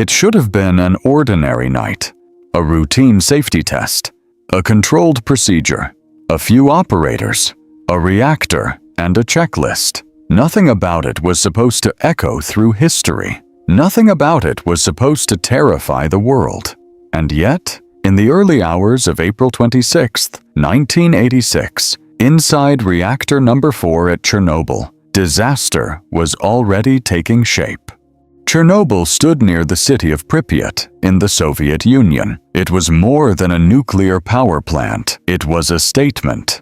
It should have been an ordinary night, a routine safety test, a controlled procedure, a few operators, a reactor, and a checklist. Nothing about it was supposed to echo through history. Nothing about it was supposed to terrify the world. And yet, in the early hours of April 26, 1986, inside Reactor number 4 at Chernobyl, disaster was already taking shape. Chernobyl stood near the city of Pripyat in the Soviet Union. It was more than a nuclear power plant. It was a statement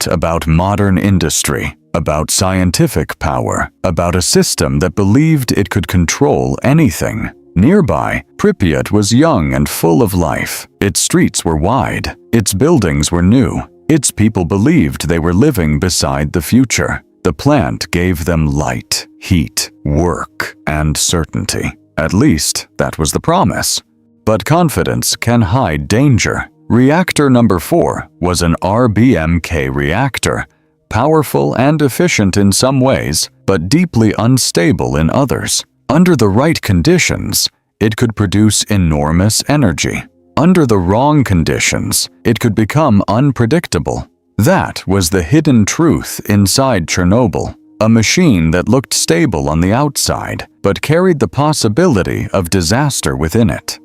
about modern industry, about scientific power, about a system that believed it could control anything. Nearby, Pripyat was young and full of life. Its streets were wide. Its buildings were new. Its people believed they were living beside the future. The plant gave them light, heat, work, and certainty. At least, that was the promise. But confidence can hide danger. Reactor number 4 was an RBMK reactor, powerful and efficient in some ways, but deeply unstable in others. Under the right conditions, it could produce enormous energy. Under the wrong conditions, it could become unpredictable. That was the hidden truth inside Chernobyl, a machine that looked stable on the outside, but carried the possibility of disaster within it.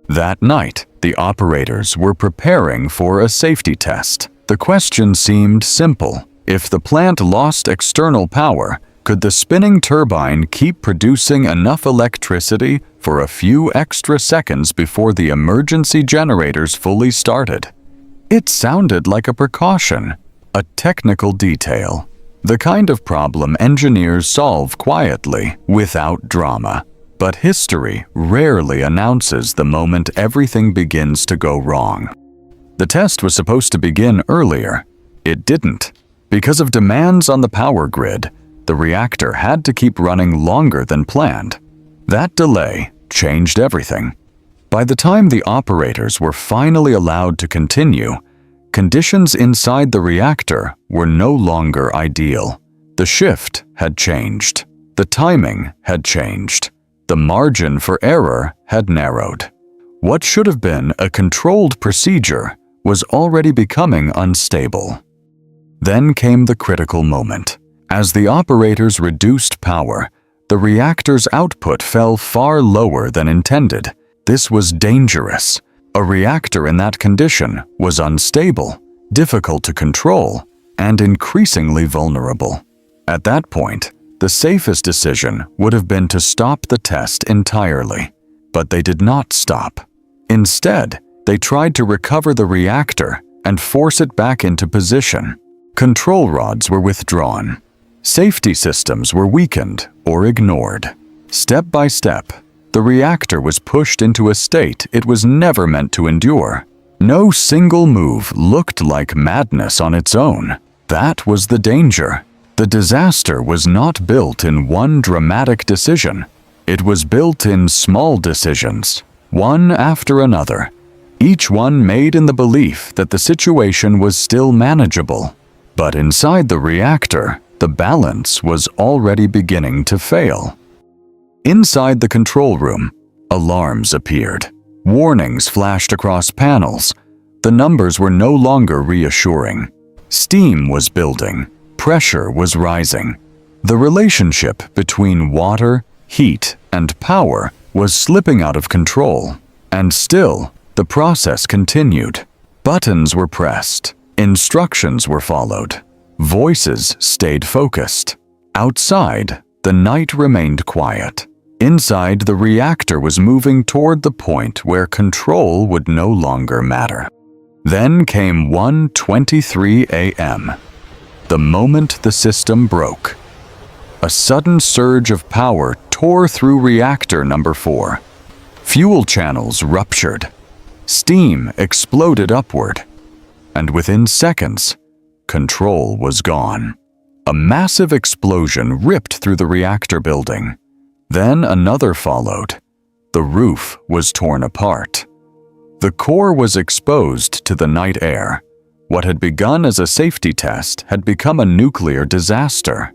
That night, the operators were preparing for a safety test. The question seemed simple. If the plant lost external power, could the spinning turbine keep producing enough electricity for a few extra seconds before the emergency generators fully started? It sounded like a precaution, a technical detail, the kind of problem engineers solve quietly, without drama. But history rarely announces the moment everything begins to go wrong. The test was supposed to begin earlier. It didn't. Because of demands on the power grid, the reactor had to keep running longer than planned. That delay changed everything. By the time the operators were finally allowed to continue, conditions inside the reactor were no longer ideal. The shift had changed. The timing had changed. The margin for error had narrowed. What should have been a controlled procedure was already becoming unstable. Then came the critical moment. As the operators reduced power, the reactor's output fell far lower than intended. This was dangerous. A reactor in that condition was unstable, difficult to control, and increasingly vulnerable. At that point, the safest decision would have been to stop the test entirely. But they did not stop. Instead, they tried to recover the reactor and force it back into position. Control rods were withdrawn. Safety systems were weakened or ignored. Step by step, the reactor was pushed into a state it was never meant to endure. No single move looked like madness on its own. That was the danger. The disaster was not built in one dramatic decision. It was built in small decisions, one after another, each one made in the belief that the situation was still manageable. But inside the reactor, the balance was already beginning to fail. Inside the control room, alarms appeared. Warnings flashed across panels. The numbers were no longer reassuring. Steam was building. Pressure was rising. The relationship between water, heat, and power was slipping out of control. And still, the process continued. Buttons were pressed. Instructions were followed. Voices stayed focused. Outside, the night remained quiet. Inside, the reactor was moving toward the point where control would no longer matter. Then came 1:23 a.m. The moment the system broke. A sudden surge of power tore through reactor number 4. Fuel channels ruptured. Steam exploded upward. And within seconds, control was gone. A massive explosion ripped through the reactor building. Then another followed. The roof was torn apart. The core was exposed to the night air. What had begun as a safety test had become a nuclear disaster.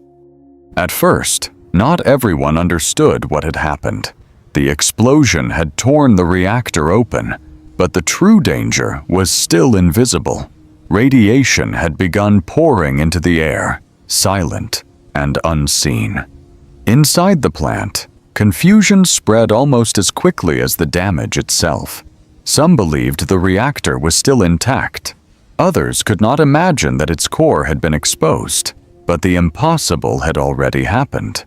At first, Not everyone understood what had happened. The explosion had torn the reactor open, but the true danger was still invisible. Radiation had begun pouring into the air, silent and unseen. Inside the plant, confusion spread almost as quickly as the damage itself. Some believed the reactor was still intact. Others could not imagine that its core had been exposed, but the impossible had already happened.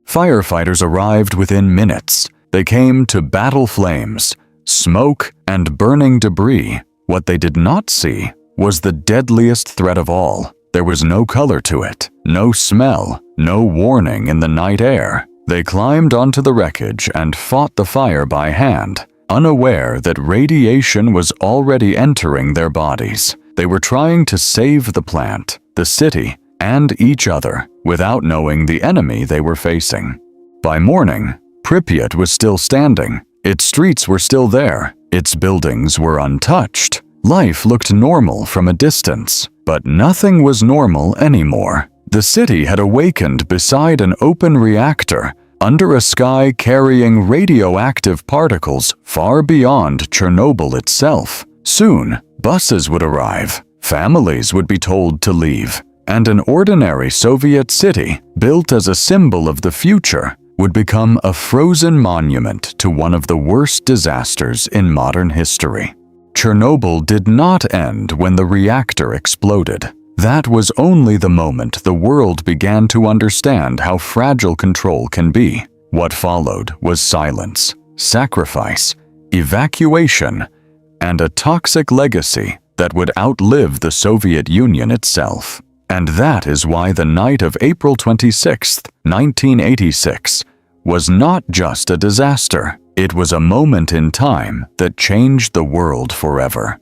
Firefighters arrived within minutes. They came to battle flames, smoke, and burning debris. What they did not see was the deadliest threat of all. There was no color to it, no smell, no warning in the night air. They climbed onto the wreckage and fought the fire by hand, unaware that radiation was already entering their bodies. They were trying to save the plant, the city, and each other, without knowing the enemy they were facing. By morning, Pripyat was still standing. Its streets were still there. Its buildings were untouched. Life looked normal from a distance, but nothing was normal anymore. The city had awakened beside an open reactor, under a sky carrying radioactive particles far beyond Chernobyl itself. Soon, buses would arrive, families would be told to leave, and an ordinary Soviet city, built as a symbol of the future, would become a frozen monument to one of the worst disasters in modern history. Chernobyl did not end when the reactor exploded. That was only the moment the world began to understand how fragile control can be. What followed was silence, sacrifice, evacuation, and a toxic legacy that would outlive the Soviet Union itself. And that is why the night of April 26, 1986, was not just a disaster. It was a moment in time that changed the world forever.